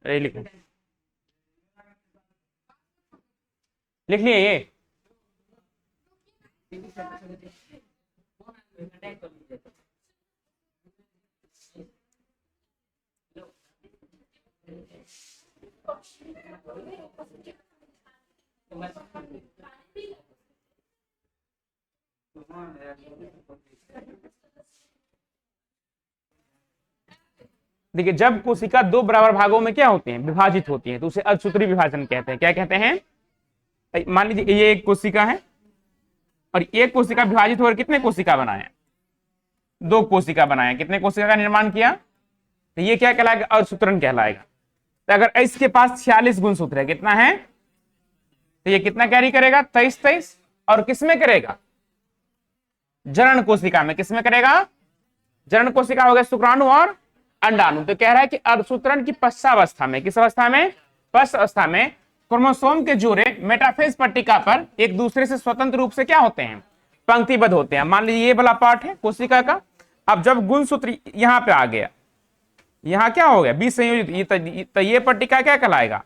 अरे लिखो, लिख लिए ये। देखिए, जब कोशिका दो बराबर भागों में क्या होती है, विभाजित होती है, तो उसे असूत्री विभाजन कहते हैं। क्या कहते हैं? मान लीजिए ये एक कोशिका है और एक कोशिका विभाजित होकर कितने कोशिका बनाए? दो कोशिका बनाए। कितने कोशिका का निर्माण किया? तो ये क्या कहलाएगा? असूत्रण कहलाएगा। तो अगर इसके पास 46 गुणसूत्र है, कितना है? तो ये कितना कैरी करेगा? 23 23। और किसमें करेगा? जनन कोशिका में। किसमें करेगा? जनन कोशिका हो गया शुक्राणु और अंडाणु। तो कह रहा है कि असूत्रण की पश्चावस्था में, किस अवस्था में? पश्चावस्था में क्रोमोसोम के जोड़े मेटाफेज पट्टिका पर एक दूसरे से स्वतंत्र रूप से क्या होते हैं? पंक्तिबद्ध होते हैं। मान लीजिए ये वाला पार्ट है कोशिका का। अब जब गुणसूत्र यहां पे आ गया, यहां क्या हो गया? विसंयोजित। तो ये पट्टिका क्या कहलाएगा?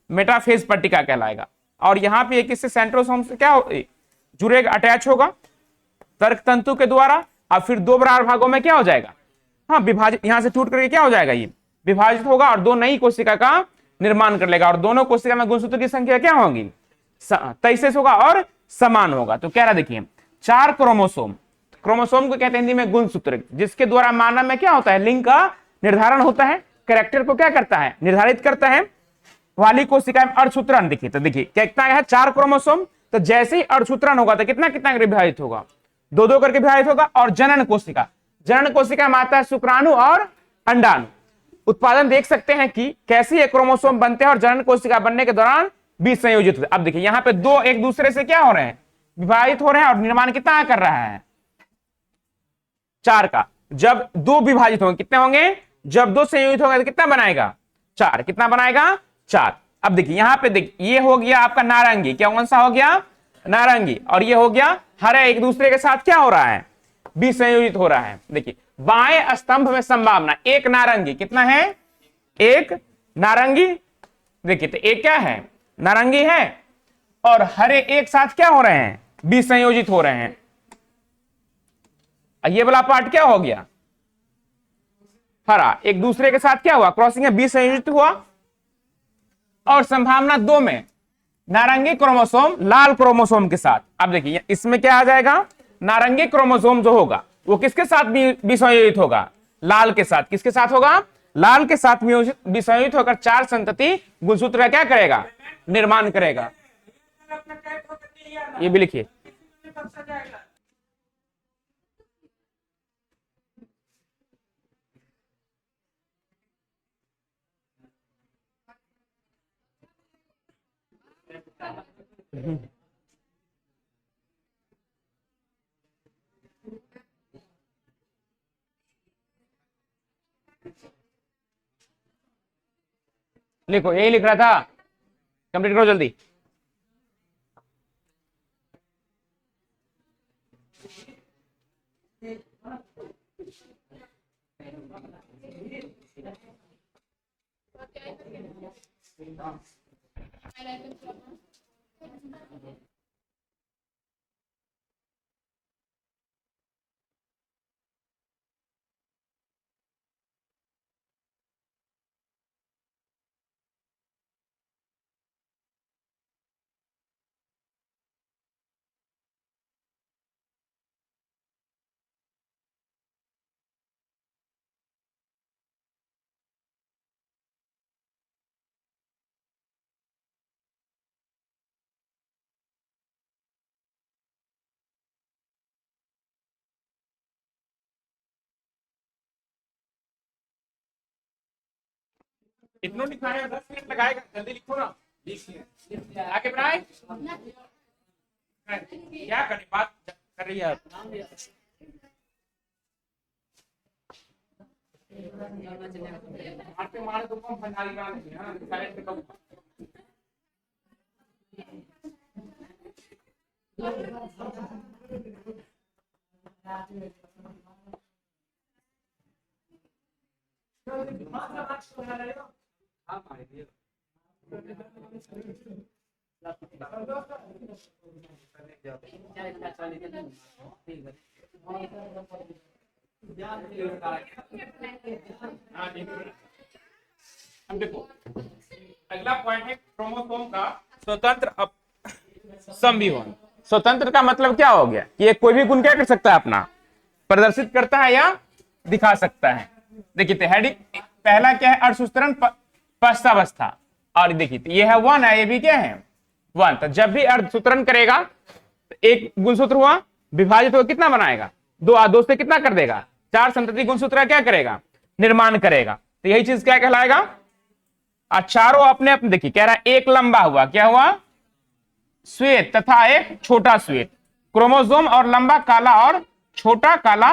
मेटाफेज पट्टिका कहलाएगा। और यहाँ पे एक इससे सेंट्रोसोम से क्या जुड़ेगा? अटैच होगा तर्क तंतु के द्वारा। और फिर दो बराबर भागों में क्या हो जाएगा? हाँ, विभाजित। यहां से टूट करके क्या हो जाएगा? ये विभाजित होगा और दो नई कोशिका का निर्माण कर लेगा। और दोनों कोशिका में गुणसूत्र की संख्या क्या होगी? 23 होगा और समान होगा। तो कह रहा देखिए, 4 क्रोमोसोम, क्रोमोसोम को कहते हैं हिंदी में गुणसूत्र, जिसके द्वारा मानव में क्या होता है? लिंग का निर्धारण होता है। कैरेक्टर को क्या करता है? निर्धारित करता है। वाली कोशिका में अर्धसूत्रण। देखिए, तो देखिए कितना है? 4 क्रोमोसोम। तो जैसे ही अर्धसूत्रण होगा तो कितना कितना विभाजित होगा? 2 करके विभाजित होगा। और जनन कोशिका, जनन कोशिका में आता है शुक्राणु और अंडाणु। उत्पादन देख सकते हैं कि कैसे ये क्रोमोसोम बनते हैं और जनन कोशिका बनने के दौरान विसंयोजित होते हैं। अब देखिए यहाँ पे दो एक दूसरे से क्या हो रहे हैं? विभाजित हो रहे हैं। और निर्माण कितना कर रहा है? 4 का। जब 2 विभाजित होंगे कितने होंगे? जब 2 संयोजित होंगे तो कितना बनाएगा? 4। कितना बनाएगा? 4। अब देखिए यहाँ पे देखिए, ये हो गया आपका नारंगी। क्या कौन सा हो गया? नारंगी। और ये हो गया हरा। एक दूसरे के साथ क्या हो रहा है? विसंयोजित हो रहा है। देखिए बाएं स्तंभ में संभावना एक नारंगी। कितना है? एक नारंगी। देखिए तो एक क्या है? नारंगी है। और हरे एक साथ क्या हो रहे हैं? विसंयोजित हो रहे हैं। ये वाला पार्ट क्या हो गया? हरा। एक दूसरे के साथ क्या हुआ? क्रॉसिंग है, विसंयोजित हुआ। और संभावना 2 में नारंगी क्रोमोसोम लाल क्रोमोसोम के साथ। अब देखिए इसमें क्या आ जाएगा? नारंगी क्रोमोसोम जो होगा वो किसके साथ विसंयोजित होगा? लाल के साथ। किसके साथ होगा? लाल के साथ विसंयोजित होकर 4 संतति गुणसूत्र का क्या करेगा? निर्माण करेगा। ये भी लिखिए। लिखो, यही लिख रहा था। कंप्लीट करो जल्दी। इतना लिखाया 10 मिनट लगाएगा। जल्दी लिखो ना। आगे बढ़ाए। क्या करें? बात कर रही है आप। मारते मारे तो कम फंसाई बना देंगे। हाँ, साइड पे कम। अब देखो अगला पॉइंट है क्रोमोसोम का स्वतंत्र समविवरण। स्वतंत्र का मतलब क्या हो गया कि ये कोई भी गुण क्या कर सकता है, अपना प्रदर्शित करता है या दिखा सकता है। देखिए तो हेडिंग पहला क्या है, अर्धसूत्रण पश्चावस्था, और देखिए तो ये है 1 है, ये भी क्या है 1। तो जब भी अर्धसूत्रण करेगा तो एक गुणसूत्र हुआ, विभाजित होकर कितना बनाएगा 2, 2 से कितना कर देगा 4, संतति गुणसूत्र का क्या करेगा निर्माण करेगा। तो यही चीज क्या कहलाएगा, और चारों अपने अपने देखिए कह रहा है एक लंबा हुआ, क्या हुआ श्वेत तथा एक छोटा श्वेत क्रोमोसोम, और लंबा काला और छोटा काला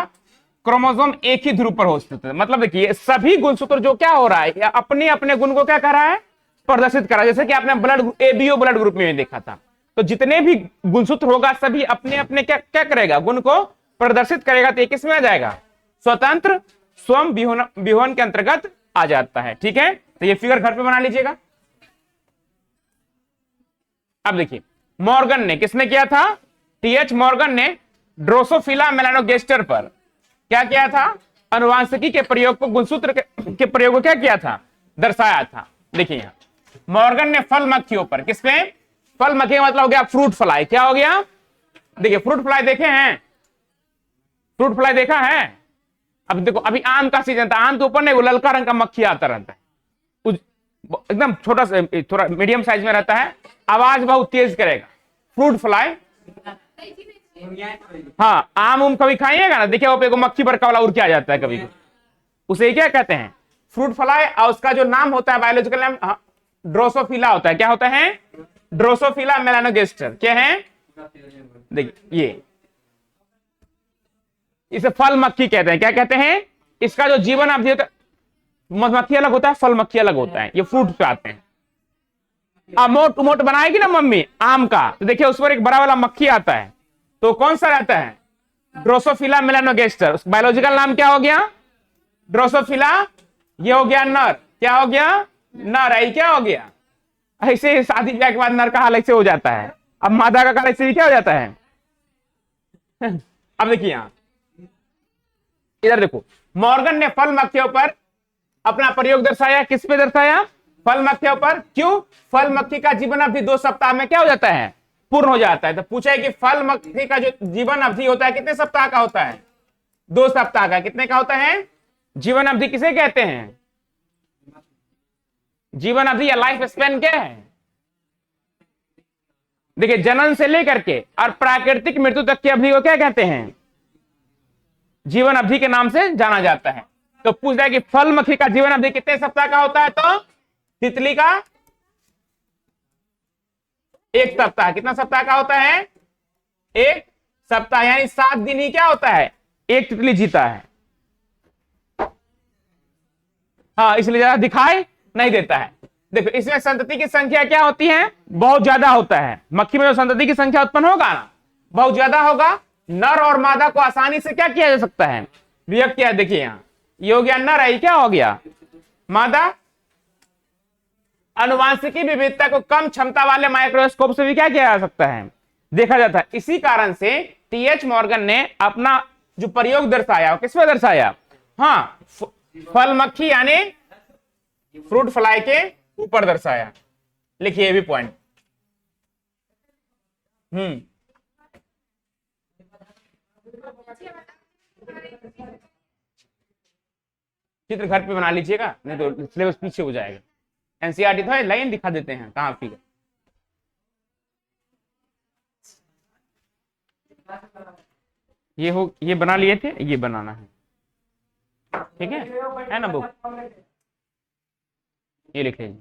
क्रोमोसोम एक ही ध्रुव पर हो स्थित है। मतलब देखिए सभी गुणसूत्र जो क्या हो रहा है, या अपने अपने गुण को क्या कर रहा है प्रदर्शित कर रहा है। जैसे कि आपने ब्लड एबीओ ब्लड ग्रुप में देखा था, तो जितने भी गुणसूत्र होगा सभी अपने अपने क्या क्या करेगा गुण को प्रदर्शित करेगा। तो किसमें आ जाएगा स्वतंत्र स्वयं विहोन के अंतर्गत आ जाता है। ठीक है, तो ये फिगर घर पे बना लीजिएगा। अब देखिए मॉर्गन ने किसने किया था, टीएच मॉर्गन ने ड्रोसोफिला मेलानोगेस्टर पर क्या किया था, अनुवांशिकी के प्रयोग को गुणसूत्र के प्रयोग को क्या किया था दर्शाया था। देखिए यहां मॉर्गन ने फल मक्खियों पर, किसपे फल मक्खी का मतलब हो गया फ्रूट फ्लाई, क्या हो गया देखिए फ्रूट फ्लाई देखे हैं, फ्रूट फ्लाई देखा है। अब देखो अभी आम का सीजन था, आम के ऊपर नहीं वो ललका रंग का मक्खी आता रहता है, एकदम छोटा सा थोड़ा मीडियम साइज में रहता है, आवाज बहुत तेज करेगा फ्रूट फ्लाई। हाँ आम उम कभी खाइएगा ना, देखिए वो मक्खी बरका वाला उड़ के आ जाता है कभी, उसे क्या कहते हैं फ्रूट फ्लाई। और उसका जो नाम होता है बायोलॉजिकल नाम ड्रोसोफिला होता है, क्या होता है ड्रोसोफिला मेलानोगेस्टर, क्या है देखिए ये इसे फल मक्खी कहते हैं। क्या कहते हैं, इसका जो जीवन अवधि होता है, मधुमक्खी अलग होता है फल मक्खी अलग होता है, ये फ्रूट पे आते हैं। मोट मोट बनाएगी ना मम्मी आम का, तो देखिए उस पर एक बड़ा वाला मक्खी आता है, तो कौन सा रहता है ड्रोसोफिला मेलानोगेस्टर। बायोलॉजिकल नाम क्या हो गया ड्रोसोफिला, ये हो गया नर, क्या हो गया नर, आई क्या हो गया। ऐसे शादी ब्याह के बाद नर का हाल ऐसे हो जाता है, अब मादा का काल ऐसे भी क्या हो जाता है। अब देखिए यहां इधर देखो मॉर्गन ने फल मक्खियों पर अपना प्रयोग दर्शाया, किस पे दर्शाया फल मक्खियों पर। क्यों, फल मक्खी का जीवन अवधि 2 सप्ताह में क्या हो जाता है पूर्ण हो जाता है। तो पूछा है कि फल मक्खी का जो जीवन अवधि होता है कितने सप्ताह का होता है 2 सप्ताह का। कितने का होता है जीवन अवधि, किसे कहते हैं जीवन अवधि या लाइफ स्पैन क्या है। देखिए जन्म से लेकर के और प्राकृतिक मृत्यु तक की अवधि को क्या कहते हैं जीवन अवधि के नाम से जाना जाता है। तो पूछ रहा है कि फल मक्खी का जीवन अवधि कितने सप्ताह का होता है, तो तितली का 1 सप्ताह। कितना सप्ताह का होता है 1 सप्ताह, यानी 7 दिन ही क्या होता है एक तितली जीता है। हाँ इसलिए ज्यादा दिखाई नहीं देता है। देखो इसमें संतति की संख्या क्या होती है बहुत ज्यादा होता है, मक्खी में जो संतति की संख्या उत्पन्न होगा ना बहुत ज्यादा होगा। नर और मादा को आसानी से क्या किया जा सकता है विभक्त किया। देखिए यहां ये हो गया नर, आई क्या हो गया मादा। अनुवांशिकी विविधता को कम क्षमता वाले माइक्रोस्कोप से भी क्या किया जा सकता है देखा जाता है। इसी कारण से टीएच मॉर्गन ने अपना जो प्रयोग दर्शाया किस पे दर्शाया, हाँ फल मक्खी यानी फ्रूट फ्लाई के ऊपर दर्शाया। लिखिए ये भी पॉइंट। चित्र घर पे बना लीजिएगा, नहीं तो सिलेबस पीछे हो जाएगा। एनसीईआरटी तो लाइन दिखा देते हैं कहां फिगर। ये बना लिए थे, ये बनाना है ठीक है ना बुक, ये लिख लीजिए।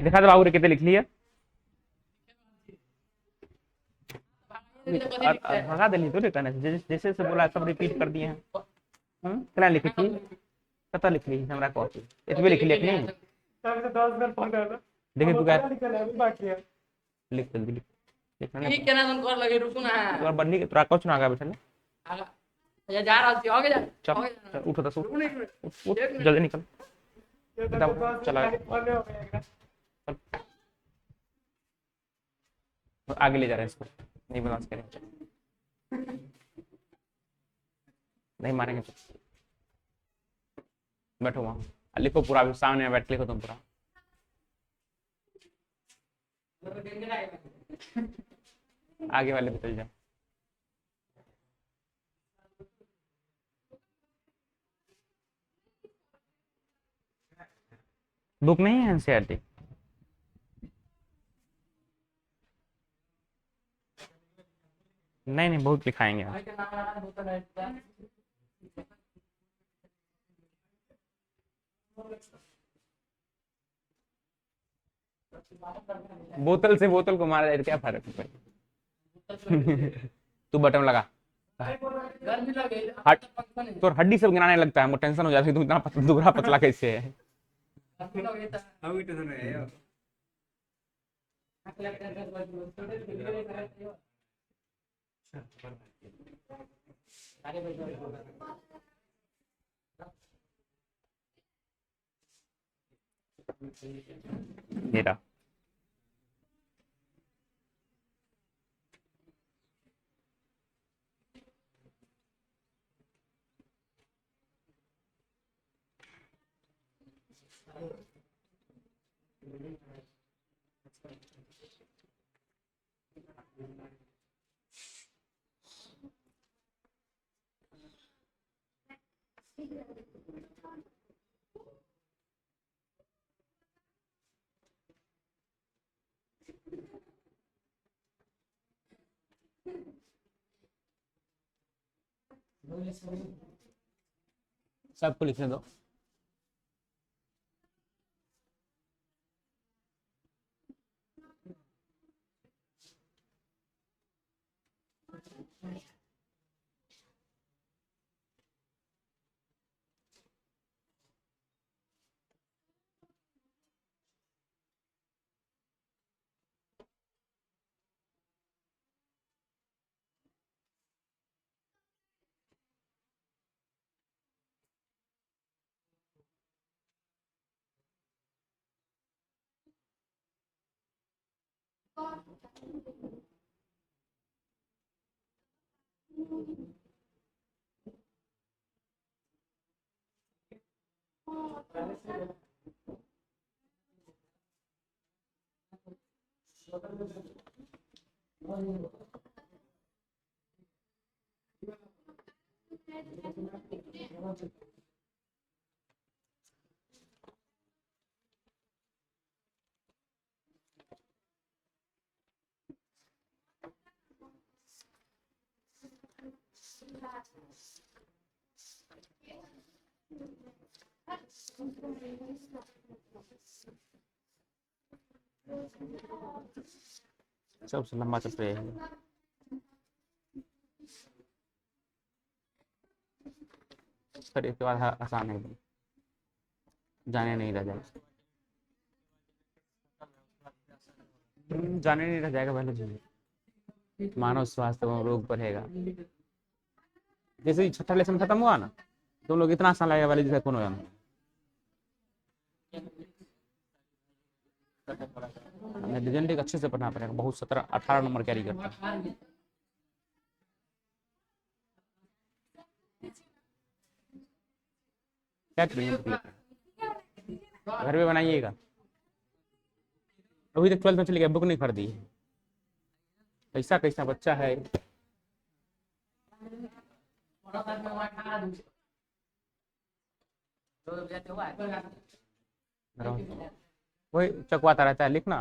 दिखा दो बाबू रे कितने लिख लिया, भगा देनी तो जैसे जैसे बोला सब रिपीट कर दिए हैं। क्या लिखे थी कता लिख ली हमरा कॉपी इतने लिख ली नहीं तब से 10 बार पढ़ा ना देखिए तू क्या निकल है बाकी है लिख जल्दी लिख लिखना ठीक केना तुम कर लगे रुकू ना तोरा बन्नी के तोरा कुछ ना आगा बैठल आगा ये जा रहा थी आगे जा चल आगे जा चल उठ दस रुकू नहीं उठ जल्दी निकल ये तो बताओ, 10 चला। पढ़ने हो गया आगे ले जा रहा है इसको नहीं बर्दाश्त करेंगे नहीं मारेंगे तो बैठो वहां लिखो पूरा अभी सामने में बैठ के लिखो तुम पूरा आगे वाले पे चल जाओ बुक नहीं है एनसीईआरटी नहीं नहीं बहुत लिखाएंगे भाई के नाम लगा बोतल है बोतल से बोतल को मारा जाए तो क्या फर्क है तू बटन लगा गर्मी लगे हट तो हड्डी सब गिराने लगता है मुझे टेंशन हो जाती है तुम इतना दुबला पतला कैसे है गर्मी लगे था अभी तो सुन रहे हो आगे बैठो मेरा सबको लिखने दो सबसे लंबा चप्पल है फिर इसके बाद आसान है एकदम जाने नहीं रह जाएगा जाने नहीं रह जाएगा पहले जी मानव स्वास्थ्य एवं रोग बढ़ेगा जैसे ही छठा लेसन खत्म हुआ ना तुम लोग इतना आसान लगेगा वाले जैसे कौन हो जाना डिजेंटिक अच्छे से पढ़ना पड़ेगा बहुत 17-18 नंबर कैरी करता है क्या घर में बनाइएगा अभी तक 12th में चली गया बुक नहीं खरीदी ऐसा कैसा बच्चा है वही चकवाता रहता है लिखना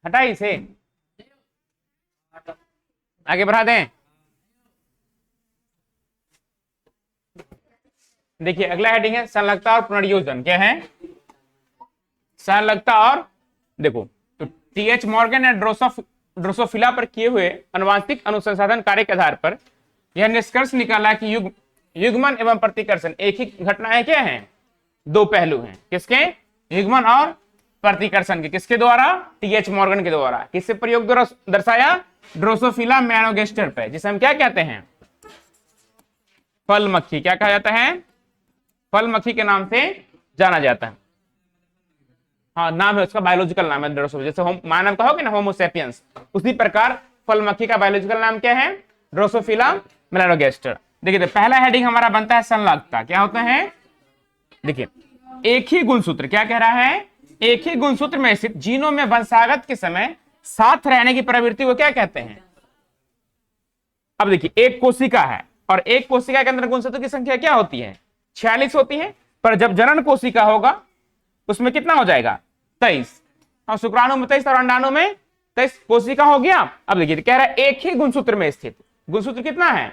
हटाई इसे आगे बढ़ा दें देखिए अगला हेडिंग है संलग्नता और पुनर्योजन क्या है संलग्नता और देखो तो टीएच मॉर्गन ने ड्रोसोफिला पर किए हुए आनुवंशिक अनुसंधान कार्य के आधार पर यह निष्कर्ष निकाला कि युग युग्मन एवं प्रतिकर्षण एक ही घटना है, क्या है? दो पहलू हैं, किसके? युग्मन और प्रतिकर्षण के। किसके द्वारा? टीएच मॉर्गन के द्वारा। किससे प्रयोग द्वारा दर्शाया? ड्रोसोफिला मेलानोगास्टर पे, जिसे हम क्या कहते हैं? फल मक्खी। क्या कहा जाता है? फल मक्खी के नाम से जाना जाता है। हाँ, नाम है उसका, बायोलॉजिकल नाम है ड्रोसोफिला। जैसे मानव का होगा ना होमोसेपियंस, उसी प्रकार फल मक्खी का बायोलॉजिकल नाम क्या है? Drosophila melanogaster. देखिए, तो पहला हेडिंग हमारा बनता है संलग्नता। क्या होता है? देखिए, एक ही गुणसूत्र, क्या कह रहा है? एक ही गुणसूत्र में स्थित जीनों में वंशागत के समय साथ रहने की प्रवृत्ति को क्या कहते हैं? अब देखिए, एक कोशिका है और एक कोशिका के अंदर गुणसूत्र की संख्या क्या होती है? 46 होती है। पर जब जनन कोशिका होगा उसमें कितना हो जाएगा? 23। और शुक्राणु में 23 और अंडाणु में 23 कोशिका हो गया। अब देखिए, कह रहा है एक ही गुणसूत्र में स्थित। गुणसूत्र कितना है?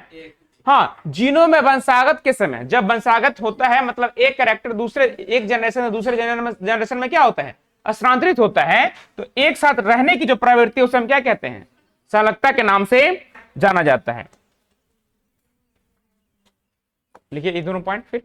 हाँ, जीनों में वंशागत के समय, जब वंशागत होता है मतलब एक कैरेक्टर दूसरे, एक जनरेशन से दूसरे जनरेशन में क्या होता है? स्थानांतरित होता है। तो एक साथ रहने की जो प्रवृत्ति उसे हम क्या कहते हैं? संलग्नता के नाम से जाना जाता है। लिखिए ये दोनों पॉइंट फिर